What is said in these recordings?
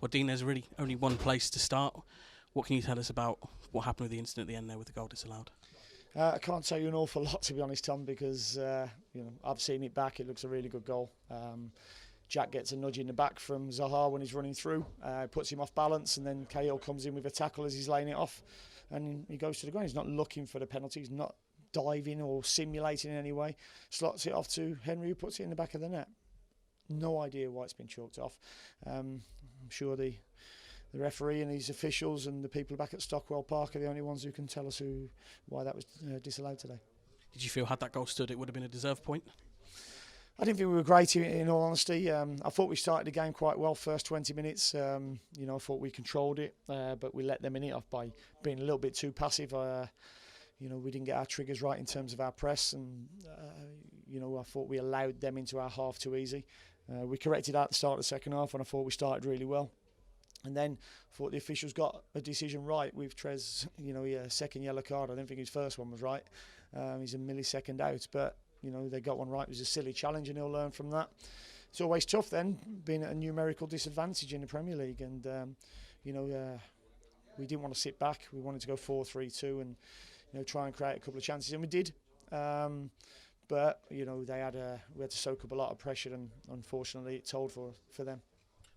Well, Dean, there's really only one place to start. What can you tell us about what happened with the incident at the end there with the goal disallowed? I can't tell you an awful lot, to be honest, Tom, because I've seen it back. It looks a really good goal. Jack gets a nudge in the back from Zaha when he's running through, puts him off balance, and then Cahill comes in with a tackle as he's laying it off, and he goes to the ground. He's not looking for the penalty. He's not diving or simulating in any way. Slots it off to Henry, who puts it in the back of the net. No idea why it's been chalked off. I'm sure the referee and his officials and the people back at Stockwell Park are the only ones who can tell us why that was disallowed today. Did you feel had that goal stood, it would have been a deserved point? I didn't think we were great, in all honesty. I thought we started the game quite well first 20 minutes. I thought we controlled it, but we let them in it off by being a little bit too passive. We didn't get our triggers right in terms of our press, and I thought we allowed them into our half too easy. We corrected that at the start of the second half, and I thought we started really well. And then I thought the officials got a decision right with Trez. Second yellow card. I don't think his first one was right. He's a millisecond out, but they got one right. It was a silly challenge, and he'll learn from that. It's always tough then, being at a numerical disadvantage in the Premier League, and we didn't want to sit back. We wanted to go 4-3-2 and try and create a couple of chances, and we did. But we had to soak up a lot of pressure, and unfortunately it told for them.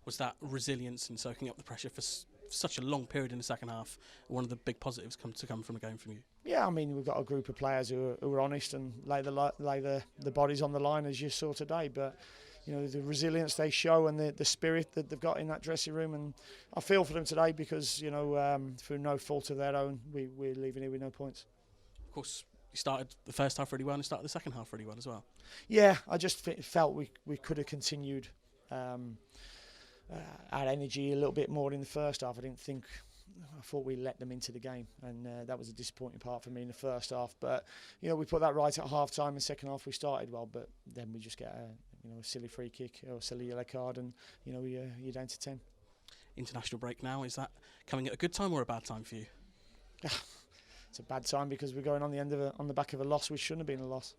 Was that resilience in soaking up the pressure for such a long period in the second half one of the big positives come from the game from you? Yeah, I mean, we've got a group of players who are honest and lay the bodies on the line, as you saw today. But the resilience they show and the spirit that they've got in that dressing room, and I feel for them today because through no fault of their own, we're leaving here with no points. Of course, you started the first half really well and started the second half really well as well. Yeah, I just felt we could have continued our energy a little bit more in the first half. I thought we let them into the game, and that was a disappointing part for me in the first half. But we put that right at half time. In the second half we started well, but then we just get a silly free kick or a silly yellow card, and you're down to 10. International break now, is that coming at a good time or a bad time for you? It's a bad time because we're going on the back of a loss which shouldn't have been a loss.